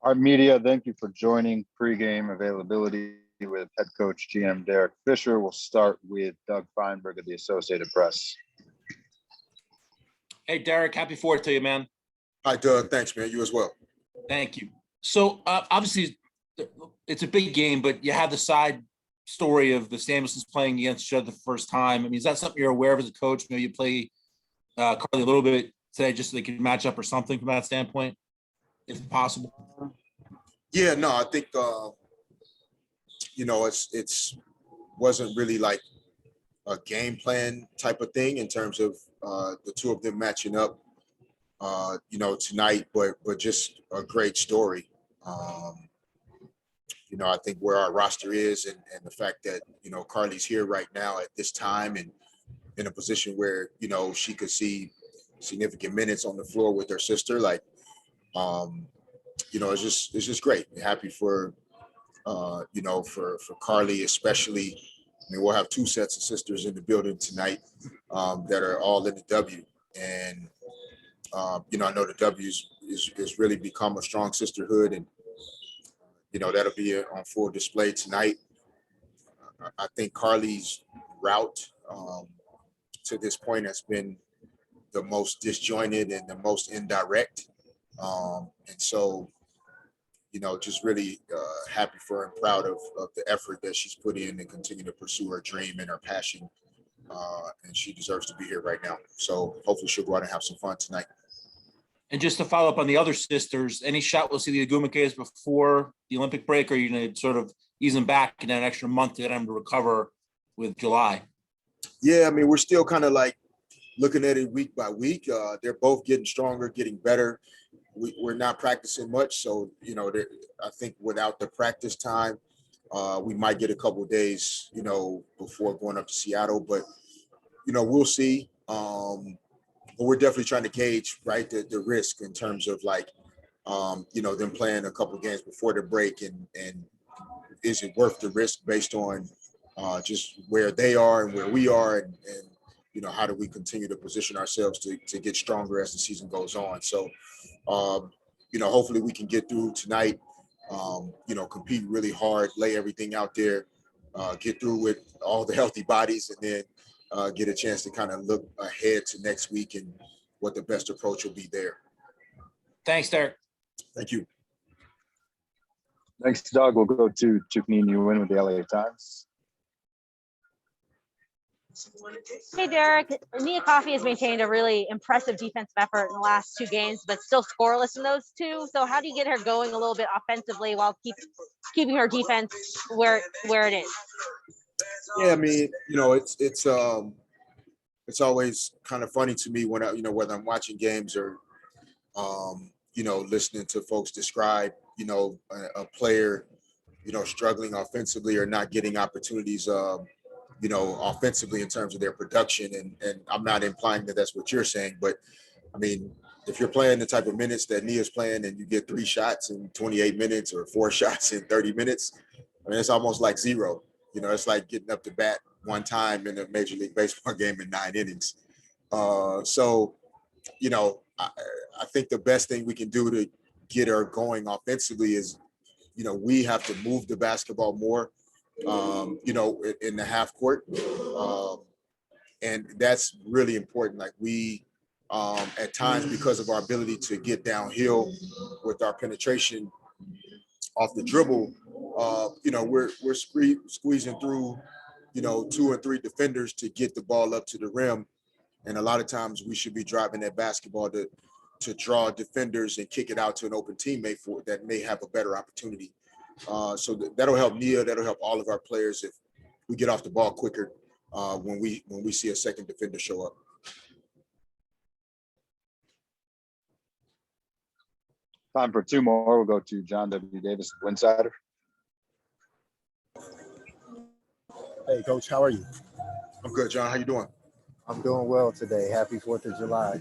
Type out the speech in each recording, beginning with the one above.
Our media, thank you for joining Pregame availability with head coach GM Derek Fisher. We'll start with Doug Feinberg of the Associated Press. Hey, Derek, happy 4th to you, man. Hi, Doug. Thanks, man. You as well. Thank you. So obviously it's a big game, but you have the side story of the Samuelsons playing against each other the first time. I mean, is that something you're aware of as a coach? Maybe you play Carly a little bit today just so they can match up or something from that standpoint, if possible? Yeah, no, I think, it's wasn't really like a game plan type of thing in terms of the two of them matching up, tonight, but just a great story. I think where our roster is and the fact that, Carly's here right now at this time and in a position where, she could see significant minutes on the floor with her sister, like, it's just great. Happy for, for Carly, especially. I mean, we'll have two sets of sisters in the building tonight that are all in the W. And, I know the W is really become a strong sisterhood. And, that'll be on full display tonight. I think Carly's route to this point has been the most disjointed and the most indirect. And so, just really happy for her and proud of the effort that she's put in and continue to pursue her dream and her passion. And she deserves to be here right now. So hopefully she'll go out and have some fun tonight. And just to follow up on the other sisters, any shot we'll see the Agumakes before the Olympic break, or are you going to sort of ease them back in an extra month to get them to recover with July? Yeah, I mean, we're still kind of like looking at it week by week. They're both getting stronger, getting better. We're not practicing much. So, I think without the practice time, we might get a couple of days, before going up to Seattle. But, we'll see. But we're definitely trying to gauge, right, the risk in terms of like, them playing a couple of games before the break, and is it worth the risk based on just where they are and where we are, and how do we continue to position ourselves to get stronger as the season goes on. So, hopefully we can get through tonight, compete really hard, lay everything out there, get through with all the healthy bodies, and then get a chance to kind of look ahead to next week and what the best approach will be there. Thanks, Derek. Thank you. Thanks, Doug. We'll go to Tukneen Nguyen with the LA Times. Hey, Derek. Nia Coffey has maintained a really impressive defensive effort in the last two games, but still scoreless in those two. So how do you get her going a little bit offensively while keeping her defense where it is? Yeah, I mean, it's always kind of funny to me when whether I'm watching games or listening to folks describe a player struggling offensively or not getting opportunities offensively in terms of their production. And I'm not implying that that's what you're saying, but I mean, if you're playing the type of minutes that Nia's playing and you get 3 shots in 28 minutes or 4 shots in 30 minutes, I mean, it's almost like zero. It's like getting up to bat one time in a Major League Baseball game in 9 innings. So, I think the best thing we can do to get her going offensively is, we have to move the basketball more, in the half court. And that's really important. Like we, at times, because of our ability to get downhill with our penetration off the dribble, we're squeezing through, 2 or 3 defenders to get the ball up to the rim. And a lot of times we should be driving that basketball to draw defenders and kick it out to an open teammate for that may have a better opportunity. So that'll help Nia. That'll help all of our players if we get off the ball quicker when we see a second defender show up. Time for 2 more. We'll go to John W. Davis, Insider. Hey, Coach, how are you? I'm good, John. How you doing? I'm doing well today. Happy 4th of July.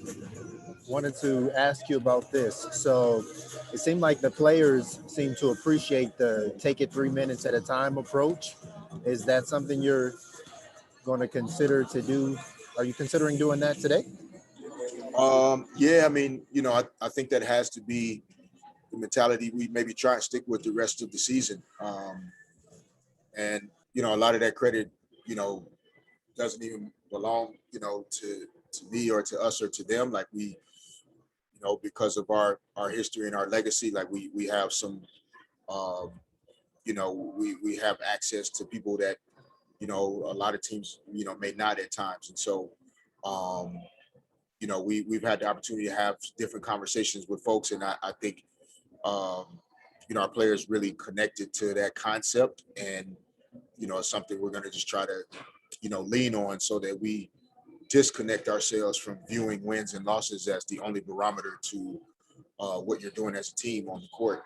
Wanted to ask you about this. So it seemed like the players seem to appreciate the take it 3 minutes at a time approach. Is that something you're going to consider to do? Are you considering doing that today? Yeah, I mean, I think that has to be the mentality we maybe try and stick with the rest of the season. And, you know, a lot of that credit, you know, doesn't even belong, you know, to me or to us or to them. Like we, you know, because of our history and our legacy, like we have some, you know, we have access to people that, you know, a lot of teams, you know, may not at times. And so, you know, we've had the opportunity to have different conversations with folks. And I think, you know, our players really connected to that concept. And, you know, it's something we're going to just try to, you know, lean on so that we disconnect ourselves from viewing wins and losses as the only barometer to what you're doing as a team on the court.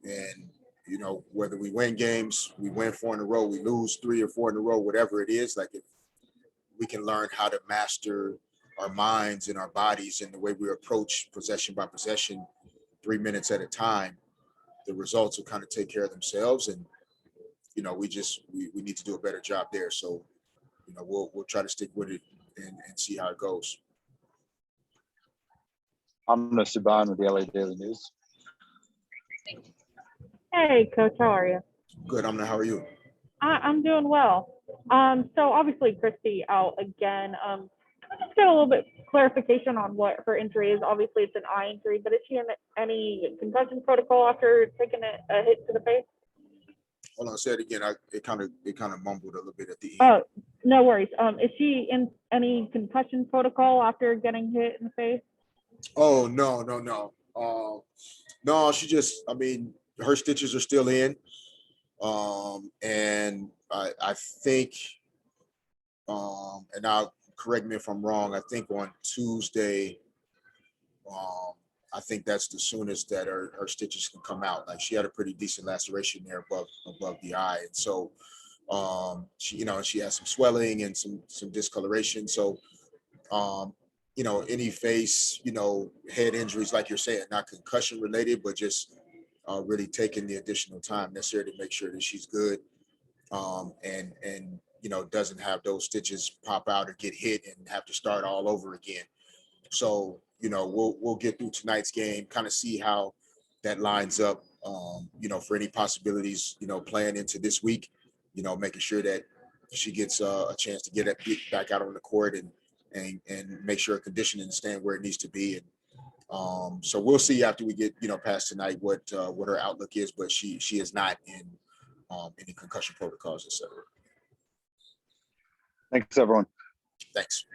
And, you know, whether we win games, we win 4 in a row, we lose 3 or 4 in a row, whatever it is, like if we can learn how to master our minds and our bodies and the way we approach possession by possession, 3 minutes at a time, the results will kind of take care of themselves. And, you know, we need to do a better job there. So, you know, we'll try to stick with it and see how it goes. I'm Amna Suban with the LA Daily News. Hey, Coach, how are you? Good. Amna, how are you? I'm doing well. So obviously Christy out again. Can I just get a little bit clarification on what her injury is? Obviously it's an eye injury, but is she in any concussion protocol after taking a hit to the face? Hold on, say it again. It kind of mumbled a little bit at the end. Oh, no worries. Is she in any concussion protocol after getting hit in the face? Oh, no. No, she just, I mean, her stitches are still in. And I think, and now correct me if I'm wrong, I think on Tuesday, I think that's the soonest that her stitches can come out. Like she had a pretty decent laceration there above the eye. And so she, you know, she has some swelling and some discoloration. So you know, any face, you know, head injuries, like you're saying, not concussion related, but just really taking the additional time necessary to make sure that she's good, and you know, doesn't have those stitches pop out or get hit and have to start all over again. So, you know, we'll get through tonight's game, kind of see how that lines up, you know, for any possibilities, you know, playing into this week, you know, making sure that she gets a chance to get back out on the court and make sure her conditioning is staying where it needs to be. And so we'll see after we get, you know, past tonight what her outlook is, but she is not in any concussion protocols, et cetera. Thanks, everyone. Thanks.